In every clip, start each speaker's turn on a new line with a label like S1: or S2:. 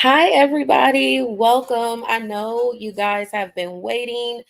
S1: Hi, everybody. Welcome. I know you guys have been waiting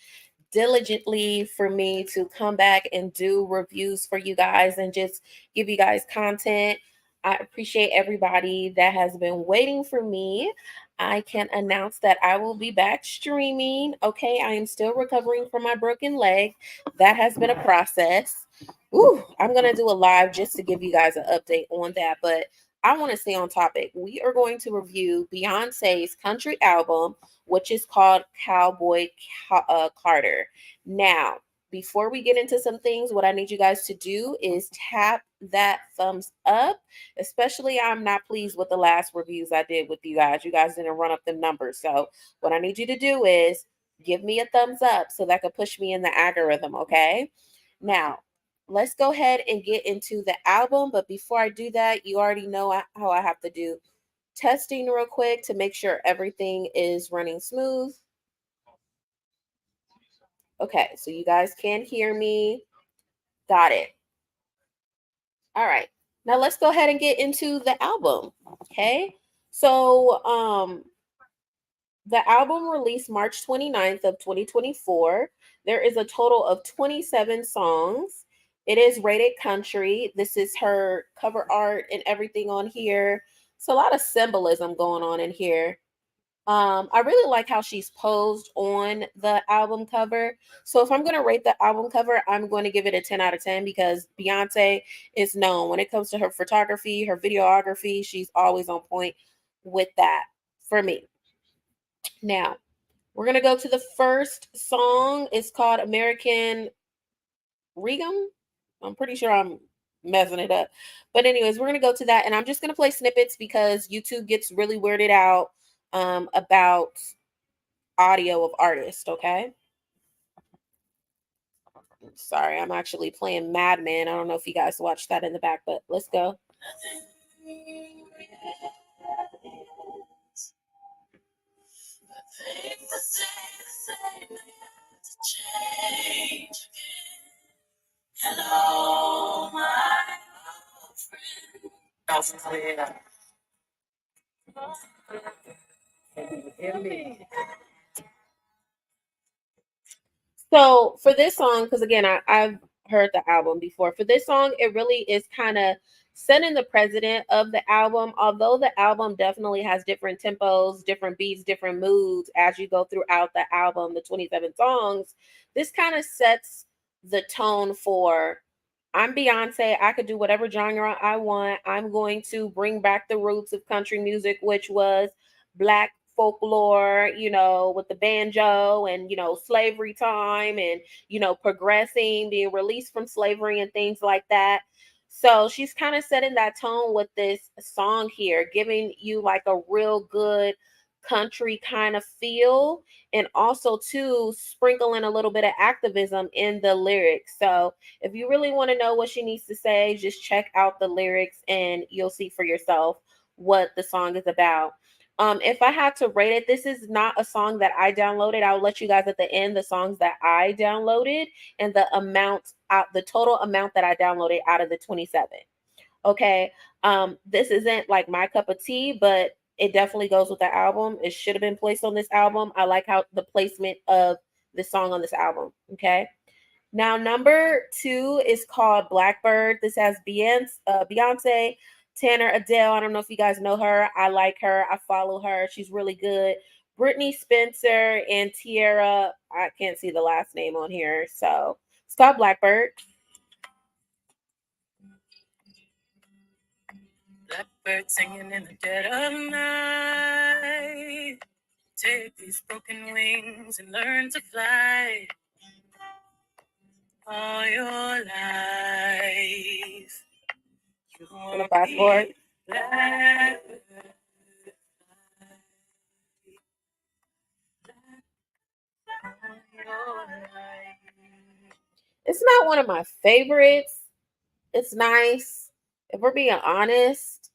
S1: diligently for me to come back and do reviews for you guys and just give you guys content. I appreciate everybody that has been waiting for me. I can announce that I will be back streaming. Okay, I am still recovering from my broken leg. That has been a process. Ooh, I'm going to do a live just to give you guys an update on that, but I want to stay on topic. We are going to review Beyonce's country album, which is called Cowboy Carter. Now, before we get into some things, what I need you guys to do is tap that thumbs up. Especially, I'm not pleased with the last reviews I did with you guys. You guys didn't run up the numbers. So, what I need you to do is give me a thumbs up so that could push me in the algorithm, okay? Now, let's go ahead and get into the album. But before I do that, you already know how I have to do testing real quick to make sure everything is running smooth. Okay, so you guys can hear me. Got it. All right. Now let's go ahead and get into the album. Okay. So the album released March 29th of 2024. There is a total of 27 songs. It is rated country. This is her cover art and everything on here. It's a lot of symbolism going on in here. I really like how she's posed on the album cover. So if I'm going to rate the album cover, I'm going to give it a 10 out of 10 because Beyonce is known when it comes to her photography, her videography, she's always on point with that for me. Now, we're going to go to the first song. It's called American Regum. I'm pretty sure I'm messing it up. But anyways, we're going to go to that and I'm just going to play snippets because YouTube gets really weirded out about audio of artists, okay? Sorry, I'm actually playing Mad Men. I don't know if you guys watched that in the back, but let's go. Hello, my old friend. So for this song, because again, I've heard the album before. For this song, it really is kind of setting the precedent of the album. Although the album definitely has different tempos, different beats, different moods as you go throughout the album, the 27 songs, this kind of sets the tone for I'm Beyonce. I could do whatever genre I want. I'm going to bring back the roots of country music, which was black folklore, with the banjo and, slavery time and, progressing, being released from slavery and things like that. So she's kind of setting that tone with this song here, giving you like a real good country kind of feel and also too sprinkling a little bit of activism in the lyrics. So if you really want to know what she needs to say, just check out the lyrics and you'll see for yourself what the song is about. If I had to rate it, this is not a song that I downloaded. I'll let you guys at the end the songs that I downloaded and the total amount that I downloaded out of the 27. Okay. This isn't like my cup of tea, but it definitely goes with the album. It should have been placed on this album. I like how the placement of the song on this album. Okay. Now, number two is called Blackbird. This has Beyonce, Tanner, Adele. I don't know if you guys know her. I like her. I follow her. She's really good. Brittany Spencer and Tierra. I can't see the last name on here. So it's called Blackbird. Blackbird singing in the dead of night. Take these broken wings and learn to fly all your life. I'm gonna fast forward. It's not one of my favorites. It's nice. If we're being honest,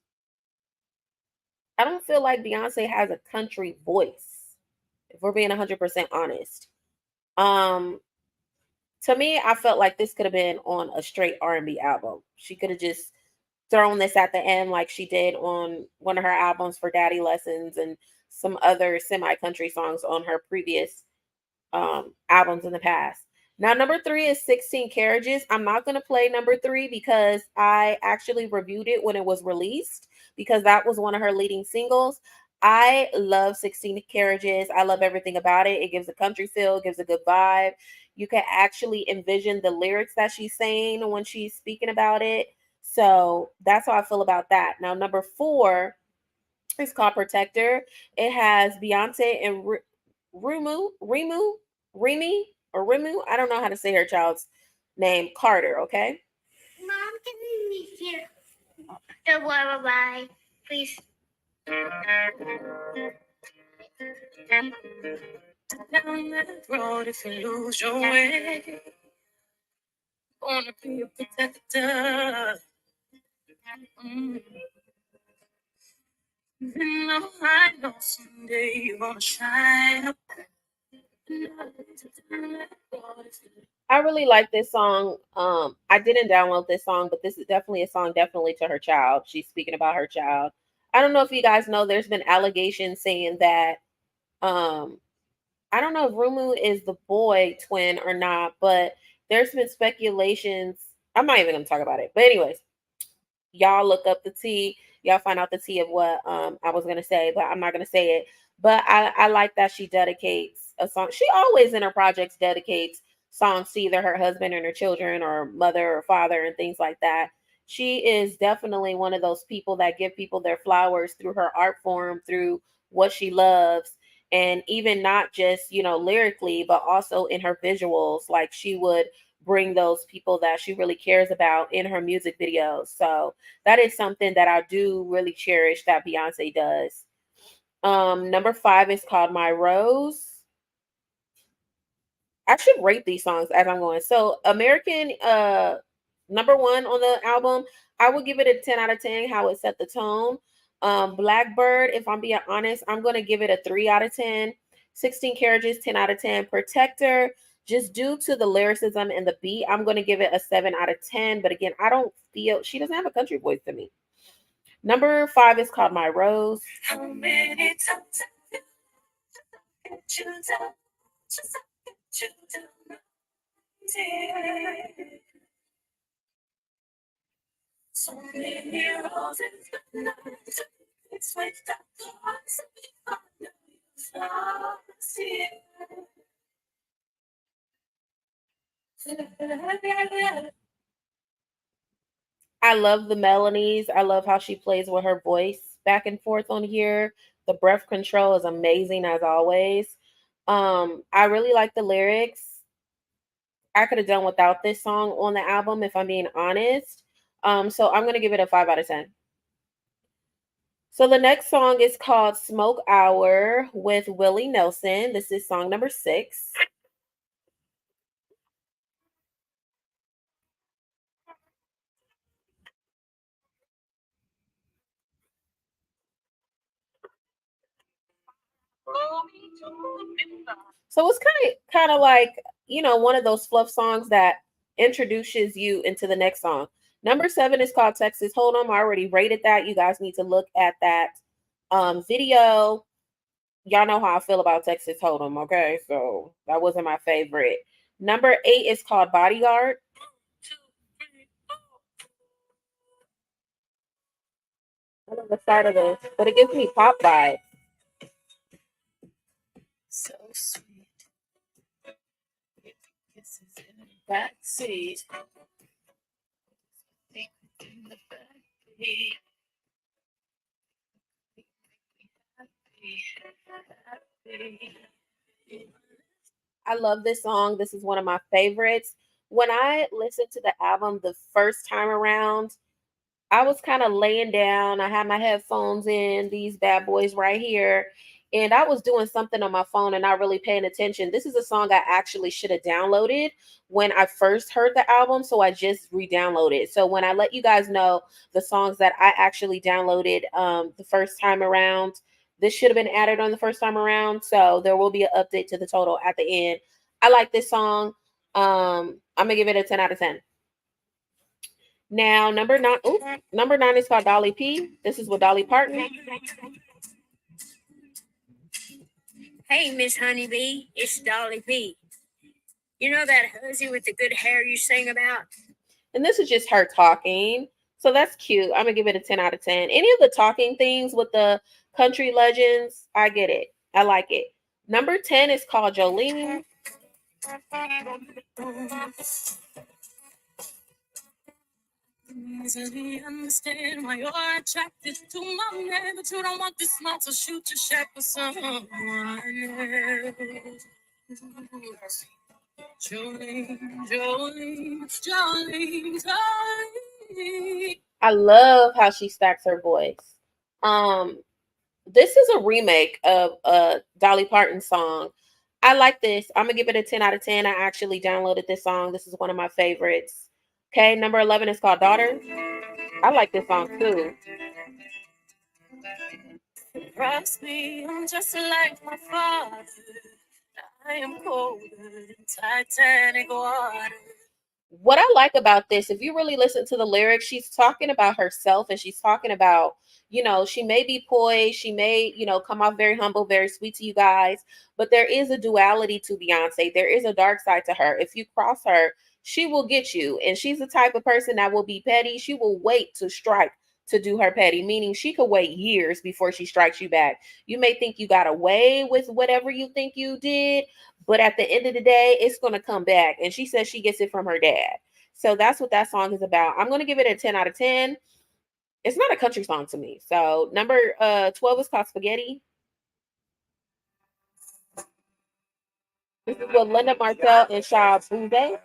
S1: I don't feel like Beyonce has a country voice. If we're being 100% honest. Um, to me, I felt like this could have been on a straight R&B album. She could have just throwing this at the end like she did on one of her albums for Daddy Lessons and some other semi country songs on her previous albums in the past. Now, number three is 16 Carriages. I'm not going to play number three because I actually reviewed it when it was released because that was one of her leading singles. I love 16 Carriages. I love everything about it. It gives a country feel, gives a good vibe. You can actually envision the lyrics that she's saying when she's speaking about it. So that's how I feel about that. Now, number four is called Protector. It has Beyonce and Remy or Rimu. I don't know how to say her child's name. Carter. Okay. Mom, can we hear the lullaby, please? Down that road, if you lose your way, wanna be a protector. Mm. I know someday you're gonna shine. I really like this song. I didn't download this song, but this is definitely a song definitely to her child. She's speaking about her child. I don't know if you guys know there's been allegations saying that um I don't know if Rumu is the boy twin or not, but there's been speculations. I'm not even gonna talk about it. But anyways, y'all look up the tea. Y'all find out the tea of what I was gonna say, but I'm not gonna say it. But I like that she dedicates a song. She always in her projects dedicates songs to either her husband and her children or mother or father and things like that. She is definitely one of those people that give people their flowers through her art form, through what she loves, and even not just, lyrically, but also in her visuals. Like she would bring those people that she really cares about in her music videos. So that is something that I do really cherish that Beyonce does. Number five is called My Rose. I should rate these songs as I'm going. So American number one on the album, I would give it a 10 out of 10, how it set the tone. Blackbird, if I'm being honest, I'm gonna give it a 3 out of 10. 16 Carriages, 10 out of 10. Protector, just due to the lyricism and the beat, I'm gonna give it a 7 out of 10. But again, I don't feel she doesn't have a country voice to me. Number five is called My Rose. How many times so many roses, but not it's with the thoughts I love the melodies. I love how she plays with her voice back and forth on here. The breath control is amazing as always. I really like the lyrics. I could have done without this song on the album if I'm being honest. So I'm gonna give it a 5 out of 10. So the next song is called Smoke Hour with Willie Nelson. This is song number 6. So it's kind of like, one of those fluff songs that introduces you into the next song. Number 7 is called Texas Hold'em. I already rated that. You guys need to look at that video. Y'all know how I feel about Texas Hold'em, okay? So that wasn't my favorite. Number 8 is called Bodyguard. I love the start of this, but it gives me pop vibes. So sweet. Kisses in the backseat. In the backseat. I love this song. This is one of my favorites. When I listened to the album the first time around, I was kind of laying down. I had my headphones in, these bad boys right here, and I was doing something on my phone and not really paying attention. This is a song I actually should have downloaded when I first heard the album, so I just re-downloaded. So when I let you guys know the songs that I actually downloaded the first time around, this should have been added on the first time around. So there will be an update to the total at the end. I like this song. I'm gonna give it a 10 out of 10. Now, number nine is called Dolly P. This is with Dolly Parton.
S2: Hey, Miss Honeybee, it's Dolly P. You know that huzzy with the good hair you sang about?
S1: And this is just her talking. So that's cute. I'm gonna give it a 10 out of 10. Any of the talking things with the country legends, I get it. I like it. Number 10 is called Jolene.
S2: Easily understand why you're attracted to my man, but you don't want this small to shoot your shot with someone else. Jolene, Jolene, Jolene, Jolene.
S1: I love how she stacks her voice. Um, this is a remake of a Dolly Parton song. I like this. I'm gonna give it a 10 out of 10. I actually downloaded this song. This is one of my favorites. Okay, number 11 is called Daughter. I like this song too.
S2: Trust me, I'm just like my father. I am colder than Titanic water.
S1: What I like about this, if you really listen to the lyrics, she's talking about herself and she's talking about, she may be poised, she may, come off very humble, very sweet to you guys, but there is a duality to Beyonce. There is a dark side to her. If you cross her, she will get you. And she's the type of person that will be petty. She will wait to strike to do her petty, meaning she could wait years before she strikes you back. You may think you got away with whatever you think you did, but at the end of the day, it's going to come back. And she says she gets it from her dad. So that's what that song is about. I'm going to give it a 10 out of 10. It's not a country song to me. So number 12 is called Spaghetti. This is with Linda Martell and Shaw Bouvet.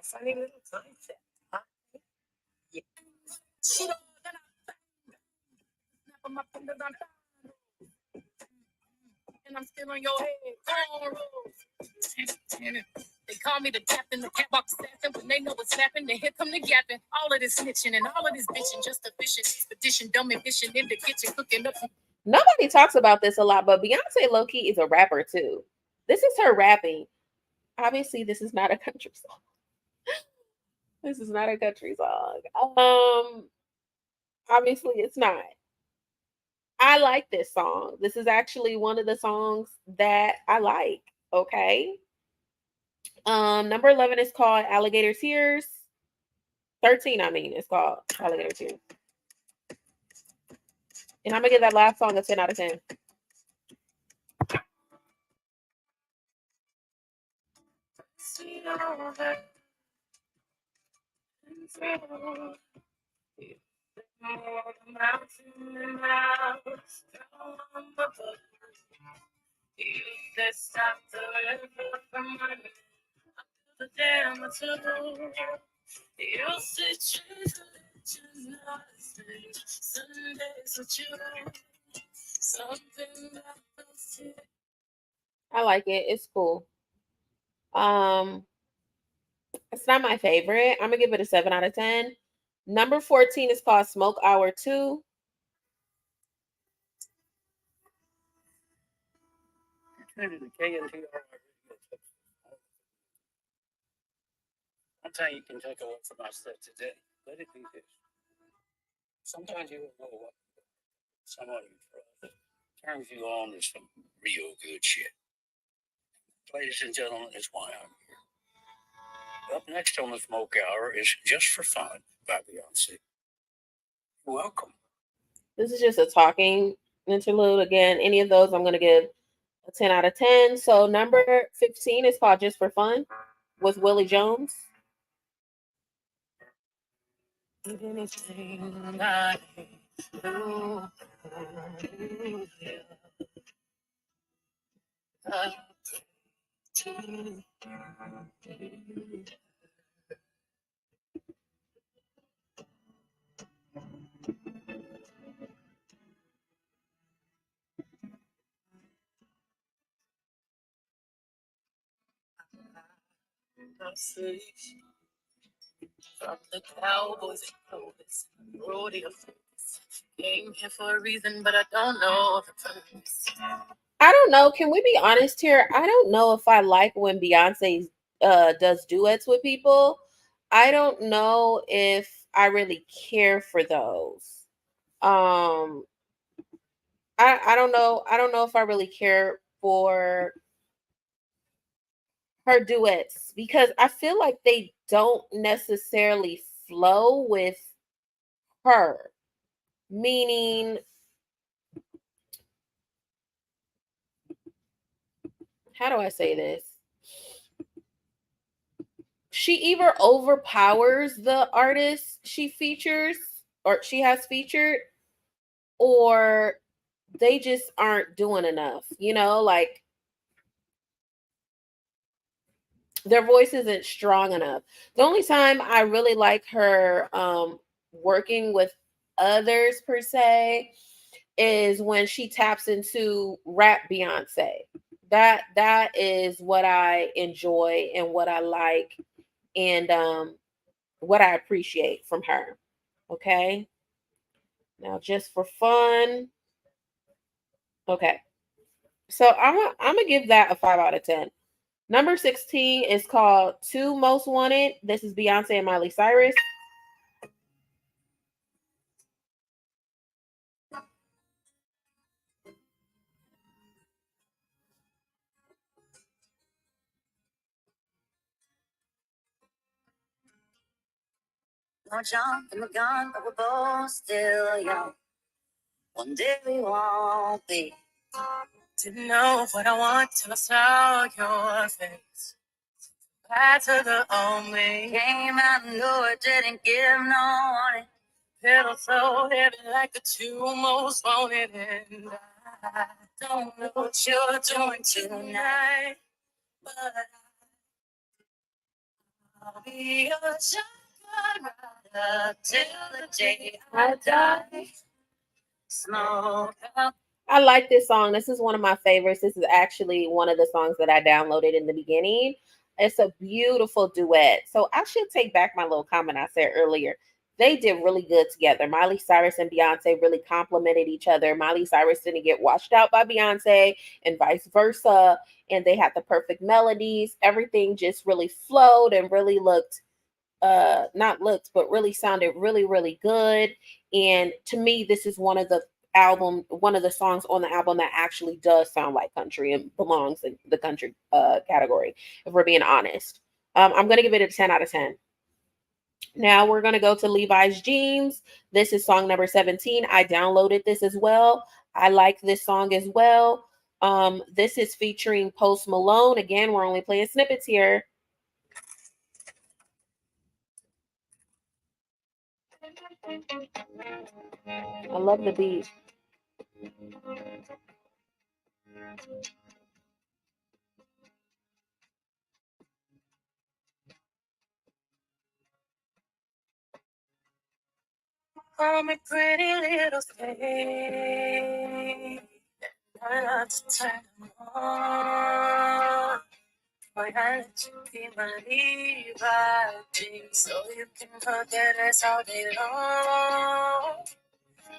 S2: And I'm still on your head. They call me the captain, the catwalk assassin. When they know what's happening, then here come the gapping. All of this snitching and all of this bitching, just a fishing expedition, dumb ambition in the kitchen, cooking up.
S1: Nobody talks about this a lot, but Beyonce low-key is a rapper too. This is her rapping. Obviously, this is not a country song. This is not a country song. Obviously it's not. I like this song. This is actually one of the songs that I like. Okay. Number 11 is called Alligator Tears. 13, I mean, it's called Alligator Tears. And I'm gonna give that last song a 10 out of 10. I like it. It's cool. Um, it's not my favorite. I'm gonna give it a 7 out of 10. Number 14 is called Smoke Hour 2.
S2: One time you can take a look from my set today. Let it be this. Sometimes you don't know what someone you trust turns you on to some real good shit. Ladies and gentlemen, is why I'm here. Up next on the Smoke Hour is Just for Fun by Beyonce. You're welcome.
S1: This is just a talking interlude. Again, any of those I'm gonna give a 10 out of 10. So number 15 is called Just for Fun with Willie Jones.
S2: Anything I do, from the cowboys and clothes, rodeo came here for a reason, but I don't know the purpose.
S1: I don't know. Can we be honest here? I don't know if I like when Beyonce does duets with people. I don't know if I really care for those. Um I don't know. I don't know if I really care for her duets because I feel like they don't necessarily flow with her. Meaning, how do I say this? She either overpowers the artist she features or she has featured, or they just aren't doing enough. Like their voice isn't strong enough. The only time I really like her working with others per se is when she taps into rap Beyonce. That is what I enjoy and what I like, and what I appreciate from her. Okay? Now just for fun. Okay. So I'm gonna give that a 5 out of 10. Number 16 is called Two Most Wanted. This is Beyonce and Miley Cyrus.
S2: No jump in the gun, but we're both still young. One day we won't be. Didn't know what I want till I saw your face. That's the only came out and knew it didn't give no warning. Pedal so heavy like the two most wanted, and I don't know what you're doing tonight, but I'll be your shotgun rider till the day I die. Smoke up.
S1: I like this song. This is one of my favorites. This is actually one of the songs that I downloaded in the beginning. It's a beautiful duet. So I should take back my little comment I said earlier. They did really good together. Miley Cyrus and Beyonce really complemented each other. Miley Cyrus didn't get washed out by Beyonce and vice versa. And they had the perfect melodies. Everything just really flowed and really looked not looked but really sounded really really good. And to me, this is one of the songs on the album that actually does sound like country and belongs in the country category, if we're being honest. I'm gonna give it a 10 out of 10. Now we're gonna go to Levi's Jeans. This is song number 17. I downloaded this as well. I like this song as well. This is featuring Post Malone. Again, we're only playing snippets here. I love the beat.
S2: I'm a pretty little thing. I love to turn them on. Boy, I let you be my Levi jeans, so you can hug that ass all day long.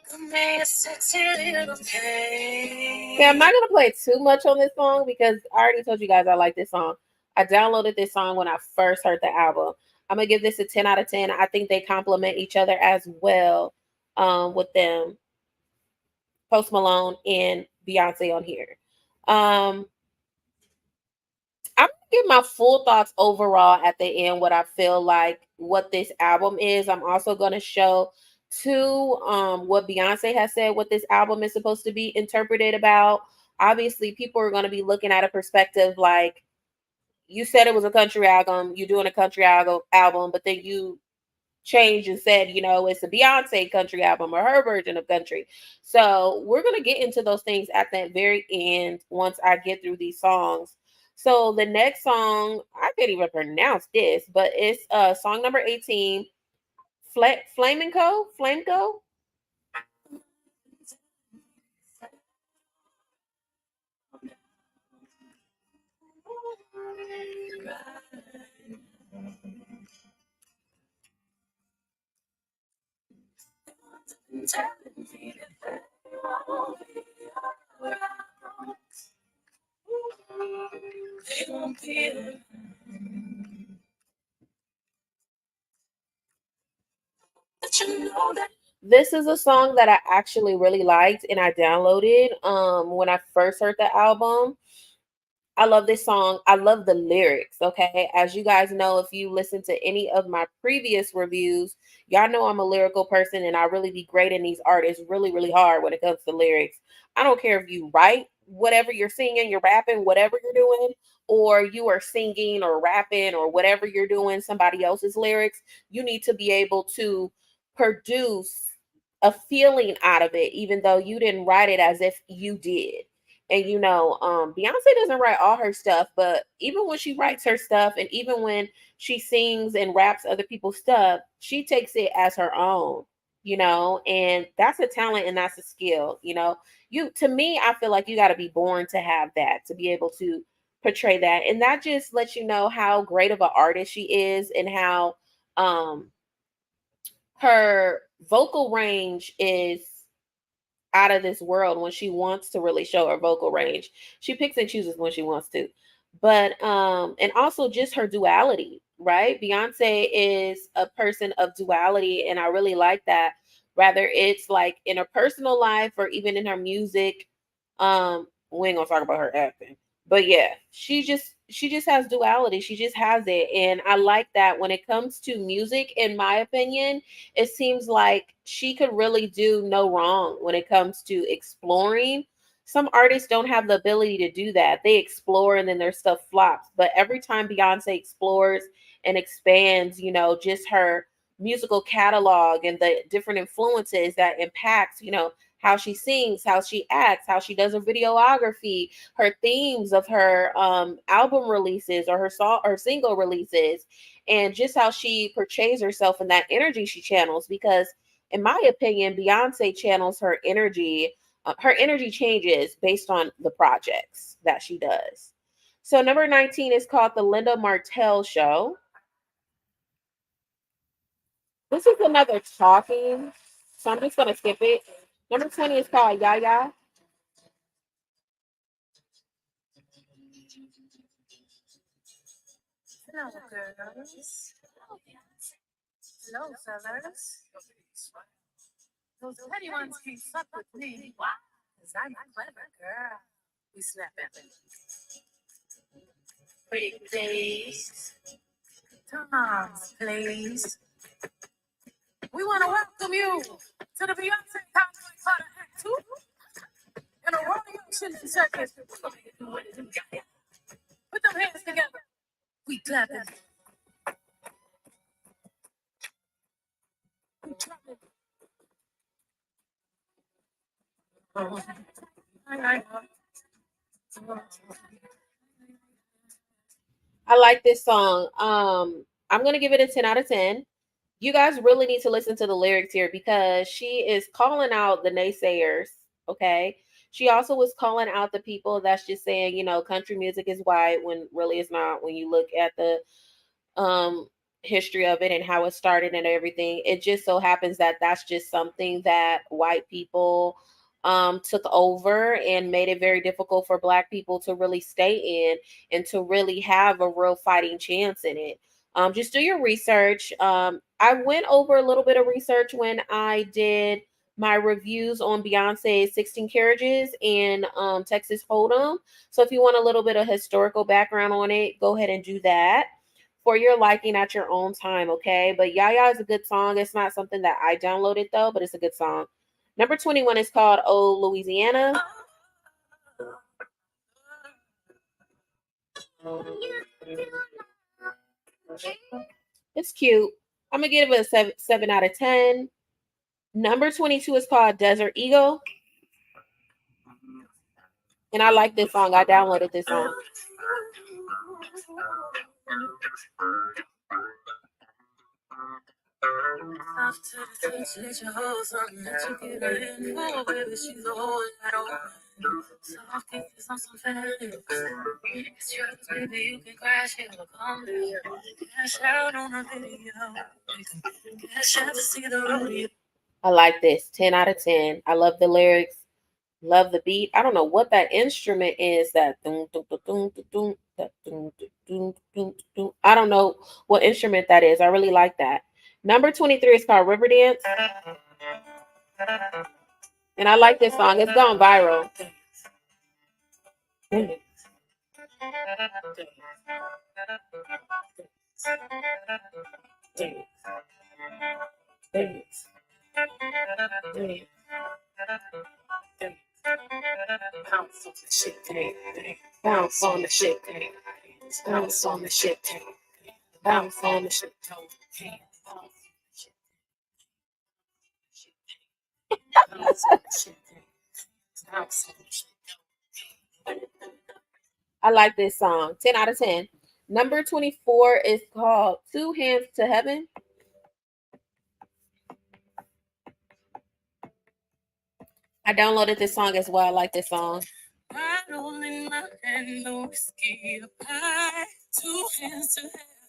S2: Come be a sexy little thing.
S1: Yeah, I'm not gonna play too much on this song because I already told you guys I like this song. I downloaded this song when I first heard the album. I'm gonna give this a 10 out of 10. I think they complement each other as well, with them, Post Malone and Beyonce on here. I'm gonna give my full thoughts overall at the end, what I feel like what this album is. I'm also gonna show too what Beyonce has said what this album is supposed to be interpreted about. Obviously, people are gonna be looking at a perspective like, you said it was a country album, you're doing a country album, but then you changed and said, it's a Beyonce country album or her version of country. So we're going to get into those things at the very end once I get through these songs. So the next song, I can't even pronounce this, but it's song number 18, Flamenco. This is a song that I actually really liked and I downloaded when I first heard the album. I love this song. I love the lyrics. Okay. As you guys know, if you listen to any of my previous reviews, y'all know I'm a lyrical person and I really be grading these artists really, really hard when it comes to lyrics. I don't care if you write whatever you're singing, you're rapping, whatever you're doing, or you are singing or rapping or whatever you're doing, somebody else's lyrics, you need to be able to produce a feeling out of it, even though you didn't write it as if you did. And Beyonce doesn't write all her stuff, but even when she writes her stuff and even when she sings and raps other people's stuff, she takes it as her own, and that's a talent and that's a skill. You to me, I feel like you got to be born to have that, to be able to portray that. And that just lets you know how great of an artist she is and how um her vocal range is out of this world when she wants to really show her vocal range. She picks and chooses when she wants to. But and also just her duality, right? Beyonce is a person of duality and I really like that. Rather it's like in her personal life or even in her music. We ain't gonna talk about her acting. But yeah, she just has duality. She just has it. And I like that when it comes to music, in my opinion, it seems like she could really do no wrong when it comes to exploring. Some artists don't have the ability to do that. They explore and then their stuff flops. But every time Beyonce explores and expands, just her musical catalog and the different influences that impacts, how she sings, how she acts, how she does her videography, her themes of her album releases or her song or single releases, and just how she portrays herself and that energy she channels. Because, in my opinion, Beyonce channels her energy. Her energy changes based on the projects that she does. So, number 19 is called The Linda Martell Show. This is another talking, so I'm just going to skip it. Number 20 is called Yaya.
S3: Hello, girls. Hello, fellas. Those petty ones can't suck with me. Why? Because I'm a clever girl. We snapping. Pretty please. Tom's, please. We want to welcome you to the Beyonce Cowboy Carter Act 2 and a rodeo shooting circus. We're going to do what it do. Put them hands together. We clapping. We clapping.
S1: I like this song. I'm going to give it a 10 out of 10. You guys really need to listen to the lyrics here because she is calling out the naysayers, okay? She also was calling out the people that's just saying, country music is white when really it's not. When you look at the um history of it and how it started and everything, it just so happens that that's just something that white people took over and made it very difficult for black people to really stay in and to really have a real fighting chance in it. Just do your research. I went over a little bit of research when I did my reviews on Beyonce's 16 Carriages and Texas Hold'em. So if you want a little bit of historical background on it, go ahead and do that for your liking at your own time, okay? But Yaya is a good song. It's not something that I downloaded though, but it's a good song. Number 21 is called Oh Louisiana. It's cute. I'm gonna give it a 7 out of 10. Number 22 is called Desert Eagle. And I like this song. I downloaded this song.
S3: After the touch, let your hoes on, let you get her in. Oh, baby, she's all that old. Soft kisses on some fat lips. It's yours, baby, you can crash it or come there. Cash out on a video. Cash out to see the rodeo.
S1: I like this. 10 out of 10. I love the lyrics. Love the beat. I don't know what that instrument is. That dun, dun, dun, dun, dun, dun, that dun, dun, dun, dun, dun. I don't know what instrument that is. I really like that. Number 23 is called River Dance. And I like this song. It's gone viral.
S3: Bounce on the shit, bounce on the shit, bounce on the shit, bounce on the shit,
S1: I like this song. 10 out of 10. Number 24 is called Two Hands to Heaven. I downloaded this song as well. I like this song.
S3: bottle in my hand, the whiskey up high, two hands to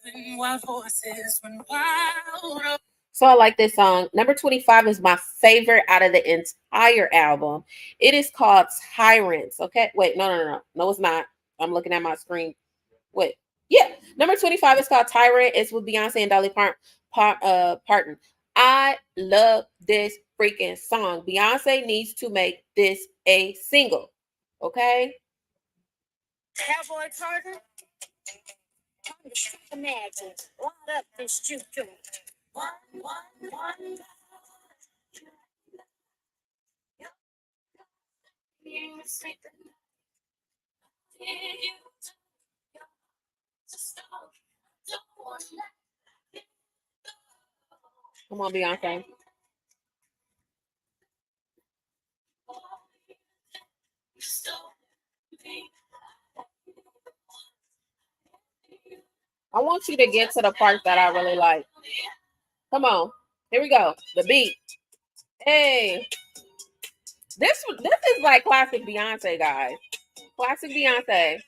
S3: heaven while horses run wild.
S1: So I like this song. Number 25 is my favorite out of the entire album. It is called Tyrants. Okay. Wait, no. No, it's not. I'm looking at my screen. Wait. Yeah. Number 25 is called Tyrant. It's with Beyonce and Dolly Parton. I love this freaking song. Beyonce needs to make this a single. Okay.
S3: Cowboy Carter, imagine, light up this juke joint. One.
S1: Come on, Beyonce. I want you to get to the part that I really like. Come on. Here we go. The beat. Hey. This is like classic Beyonce, guys. Classic Beyonce.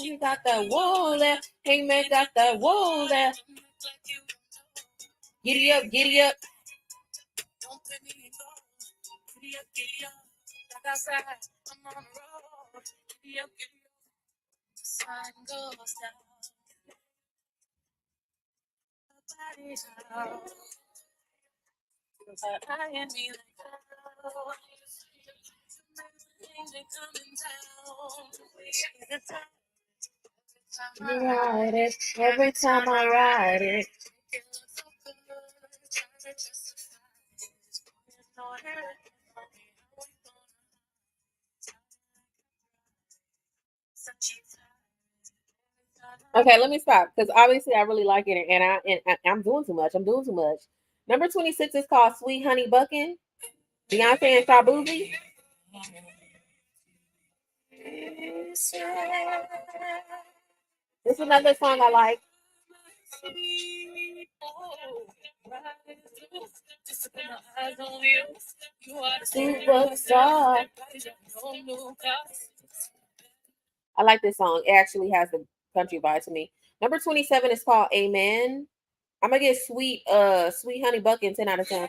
S1: You got the wall there. Hangman got the wall there. Giddy up, giddy up.
S3: Don't let me go. Giddy up. Like outside, I'm on the road. Giddy up. The sun goes down. Body's out. But I ain't me like oh. Things they coming down.
S1: Ride it every time I ride it. Okay, let me stop because obviously I really like it and I'm doing too much. I'm doing too much. Number 26 is called Sweet Honey Buckin'. Beyonce and Shabuzi. This is another song I like. Superstar. I like this song. It actually has the country vibe to me. Number 27 is called Amen. I'm gonna get Sweet Honey Buckin' 10 out of 10.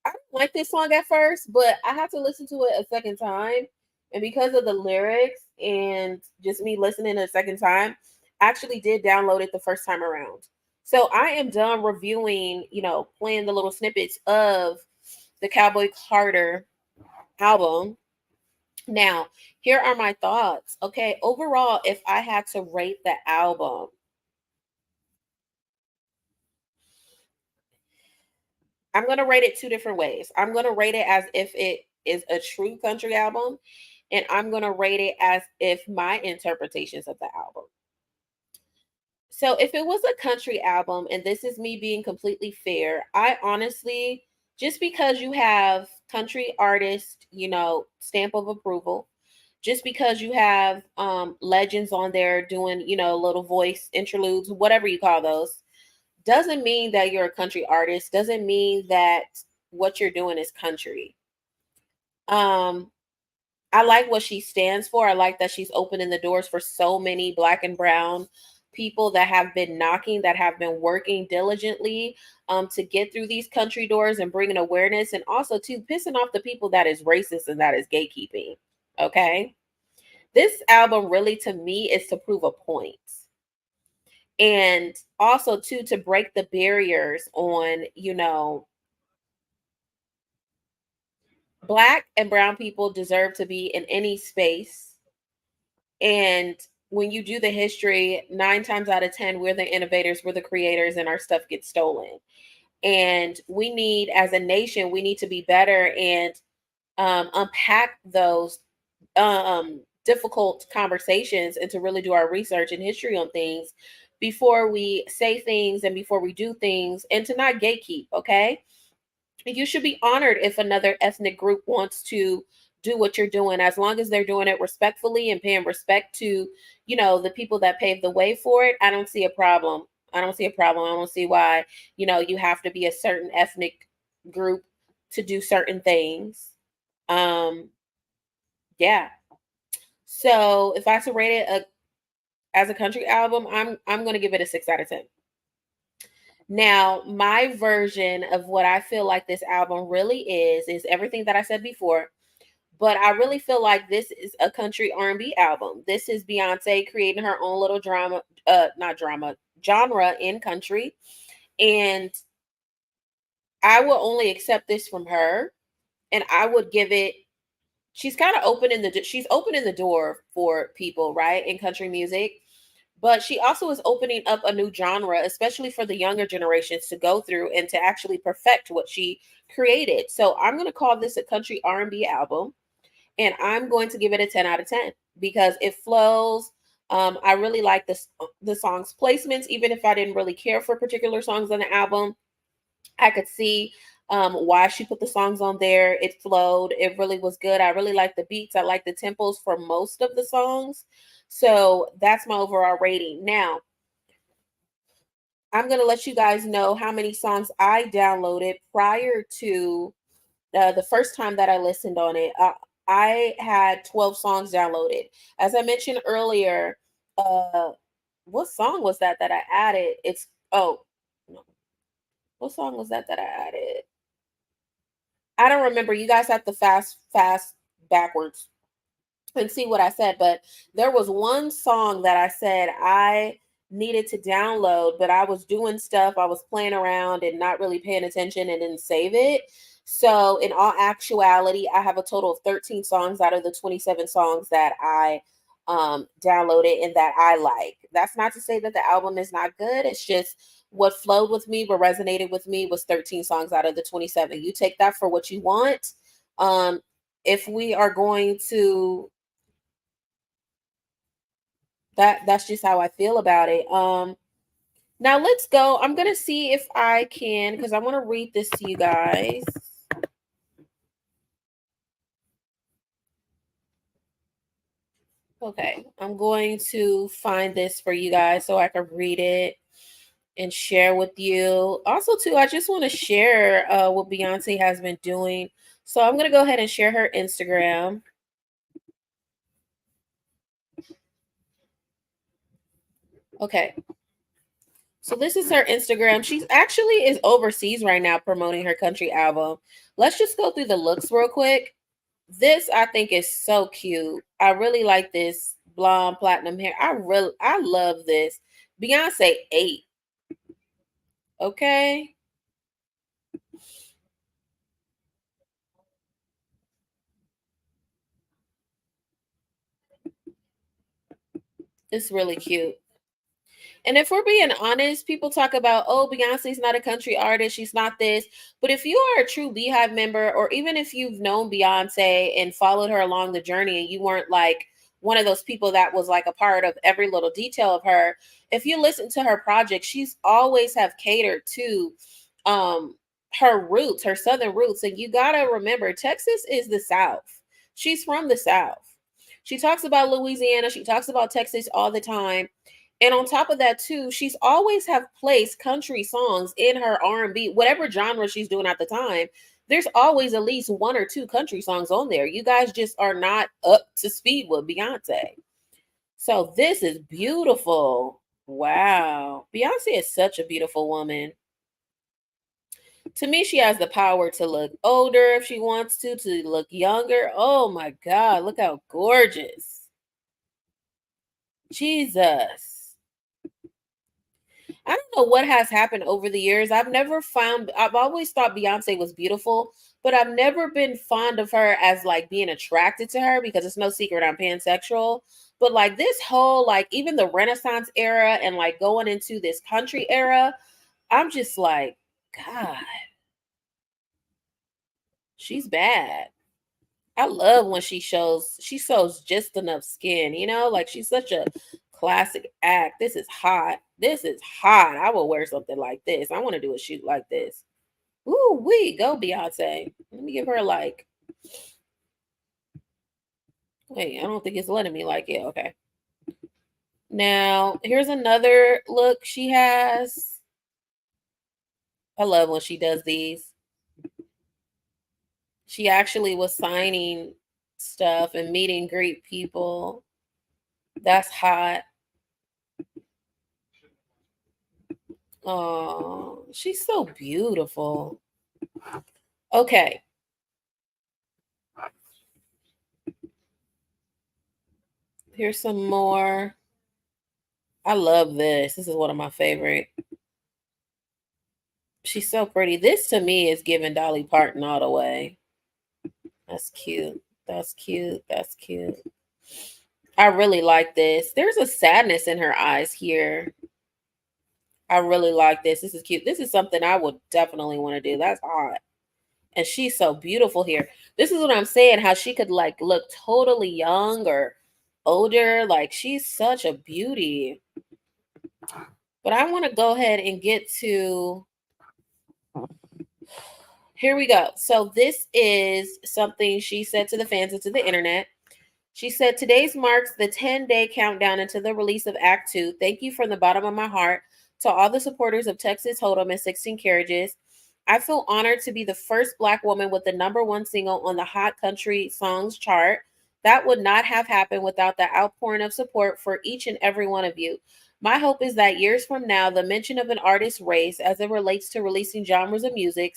S1: I didn't like this song at first, but I have to listen to it a second time. And because of the lyrics and just me listening a second time, I actually did download it the first time around. So I am done reviewing, playing the little snippets of the Cowboy Carter album. Now, here are my thoughts. Okay, overall, if I had to rate the album, I'm going to rate it two different ways. I'm going to rate it as if it is a true country album, and I'm going to rate it as if my interpretations of the album. So, if it was a country album, and this is me being completely fair, I honestly, just because you have country artist, stamp of approval, just because you have legends on there doing, little voice interludes, whatever you call those, doesn't mean that you're a country artist, doesn't mean that what you're doing is country. I like what she stands for. I like that she's opening the doors for so many Black and brown people that have been knocking, that have been working diligently to get through these country doors and bringing awareness, and also to pissing off the people that is racist and that is gatekeeping. Okay. This album really to me is to prove a point. And also too to break the barriers on, Black and brown people deserve to be in any space. And when you do the history, 9 times out of 10, we're the innovators, we're the creators, and our stuff gets stolen. And we need, as a nation, we need to be better and unpack those difficult conversations and to really do our research and history on things before we say things and before we do things, and to not gatekeep, okay? You should be honored if another ethnic group wants to do what you're doing, as long as they're doing it respectfully and paying respect to, the people that paved the way for it. I don't see a problem. I don't see a problem. I don't see why, you have to be a certain ethnic group to do certain things. Yeah. So if I had to rate it as a country album, I'm going to give it a 6 out of 10. Now, my version of what I feel like this album really is everything that I said before, but I really feel like this is a country R&B album. This is Beyonce creating her own little not drama, genre in country, and I will only accept this from her, and I would give it. She's kind of she's opening the door for people, right, in country music. But she also is opening up a new genre, especially for the younger generations to go through and to actually perfect what she created. So I'm going to call this a country R&B album, and I'm going to give it a 10 out of 10 because it flows. I really like the song's placements, even if I didn't really care for particular songs on the album. I could see why she put the songs on there. It flowed. It really was good. I really like the beats. I like the tempos for most of the songs. So that's my overall rating. Now, I'm going to let you guys know how many songs I downloaded prior to the first time that I listened on it. I had 12 songs downloaded. As I mentioned earlier, what song was that I added? No. What song was that I added? I don't remember. You guys have to fast backwards and see what I said, but there was one song that I said I needed to download, but I was doing stuff, I was playing around and not really paying attention and didn't save it. So, in all actuality, I have a total of 13 songs out of the 27 songs that I downloaded and that I like. That's not to say that the album is not good. It's just what flowed with me, what resonated with me was 13 songs out of the 27. You take that for what you want. If we are going to that's just how I feel about it. Now let's go. I'm gonna see if I can, because I want to read this to you guys. Okay, I'm going to find this for you guys so I can read it and share with you. Also, too, I just want to share what Beyonce has been doing. So I'm gonna go ahead and share her Instagram. Okay. So this is her Instagram. She's actually is overseas right now promoting her country album. Let's just go through the looks real quick. This I think is so cute. I really like this blonde platinum hair. I love this. Beyonce 8. Okay. It's really cute. And if we're being honest, people talk about, oh, Beyonce's not a country artist. She's not this. But if you are a true Beehive member, or even if you've known Beyonce and followed her along the journey and you weren't like one of those people that was like a part of every little detail of her, if you listen to her project, she's always have catered to her roots, her southern roots. And you got to remember, Texas is the South. She's from the South. She talks about Louisiana. She talks about Texas all the time. And on top of that, too, she's always have placed country songs in her R&B, whatever genre she's doing at the time. There's always at least one or two country songs on there. You guys just are not up to speed with Beyonce. So this is beautiful. Wow. Beyonce is such a beautiful woman. To me, she has the power to look older if she wants to look younger. Oh my God, look how gorgeous. Jesus. I don't know what has happened over the years. I've always thought Beyonce was beautiful, but I've never been fond of her as like being attracted to her because it's no secret I'm pansexual. But like this whole, like even the Renaissance era and like going into this country era, I'm just like, God, she's bad. I love when she shows just enough skin, like she's such a classic act. This is hot. This is hot. I will wear something like this. I want to do a shoot like this. Ooh, go Beyonce. Let me give her a like. Wait, I don't think it's letting me like it. Okay. Now, here's another look she has. I love when she does these. She actually was signing stuff and meeting great people. That's hot. Oh, she's so beautiful. Okay. Here's some more. I love this. This is one of my favorite. She's so pretty. This to me is giving Dolly Parton all the way. That's cute. That's cute. That's cute. I really like this. There's a sadness in her eyes here. I really like this. This is cute. This is something I would definitely want to do. That's hot. And she's so beautiful here. This is what I'm saying, how she could like look totally young or older. Like she's such a beauty. But I want to go ahead and get to, here we go. So this is something she said to the fans and to the internet. She said, today's marks the 10-day countdown until the release of Act 2. Thank you from the bottom of my heart to all the supporters of Texas Hold'em and 16 Carriages. I feel honored to be the first Black woman with the #1 single on the Hot Country Songs chart. That would not have happened without the outpouring of support for each and every one of you. My hope is that years from now, the mention of an artist's race as it relates to releasing genres of music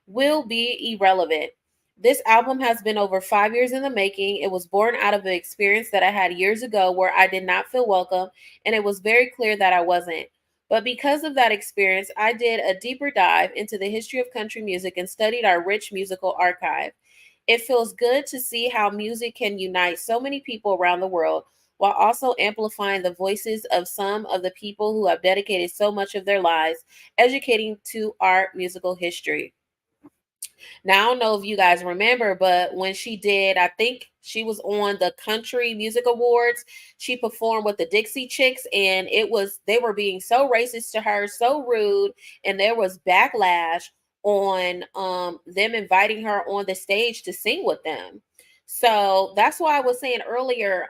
S1: will be irrelevant. This album has been over 5 years in the making. It was born out of an experience that I had years ago where I did not feel welcome, and it was very clear that I wasn't. But because of that experience, I did a deeper dive into the history of country music and studied our rich musical archive. It feels good to see how music can unite so many people around the world while also amplifying the voices of some of the people who have dedicated so much of their lives educating to our musical history. Now, I don't know if you guys remember, but when she did, I think she was on the Country Music Awards. She performed with the Dixie Chicks, and they were being so racist to her, so rude, and there was backlash on them inviting her on the stage to sing with them. So that's why I was saying earlier,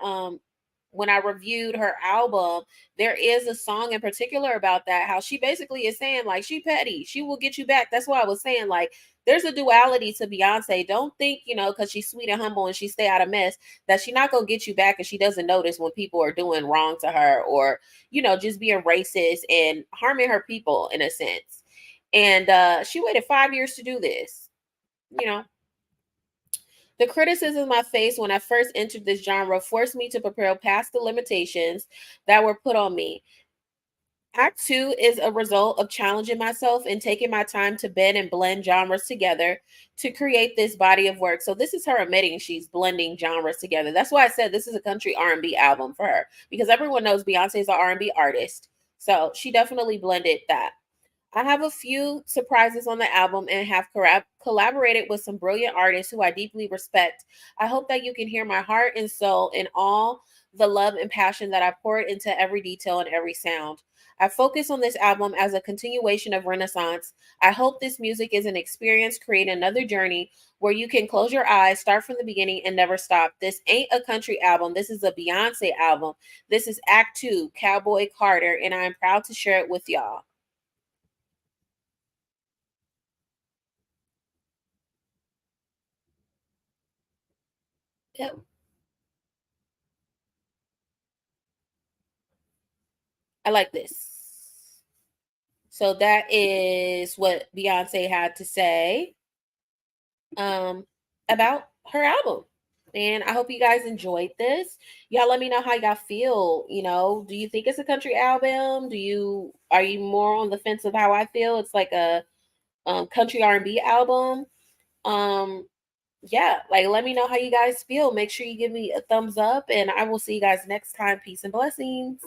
S1: when I reviewed her album, there is a song in particular about that, how she basically is saying like she petty, she will get you back. That's why I was saying like there's a duality to Beyonce. Don't think, because she's sweet and humble and she stay out of mess, that she's not gonna get you back and she doesn't notice when people are doing wrong to her or, just being racist and harming her people in a sense. And she waited 5 years to do this. You know, the criticism I faced when I first entered this genre forced me to prepare past the limitations that were put on me. Act 2 is a result of challenging myself and taking my time to bend and blend genres together to create this body of work. So this is her admitting she's blending genres together. That's why I said this is a country R&B album for her, because everyone knows Beyonce is an R&B artist. So she definitely blended that. I have a few surprises on the album and have collaborated with some brilliant artists who I deeply respect. I hope that you can hear my heart and soul in all the love and passion that I poured into every detail and every sound. I focus on this album as a continuation of Renaissance. I hope this music is an experience, create another journey where you can close your eyes, start from the beginning, and never stop. This ain't a country album. This is a Beyonce album. This is Act 2, Cowboy Carter, and I am proud to share it with y'all. Yep. I like this. So that is what Beyonce had to say um, about her album. And I hope you guys enjoyed this. Y'all let me know how y'all feel. You know, do you think it's a country album? Are you more on the fence of how I feel? It's like a country R&B album. Um, yeah, like let me know how you guys feel. Make sure you give me a thumbs up, and I will see you guys next time. Peace and blessings.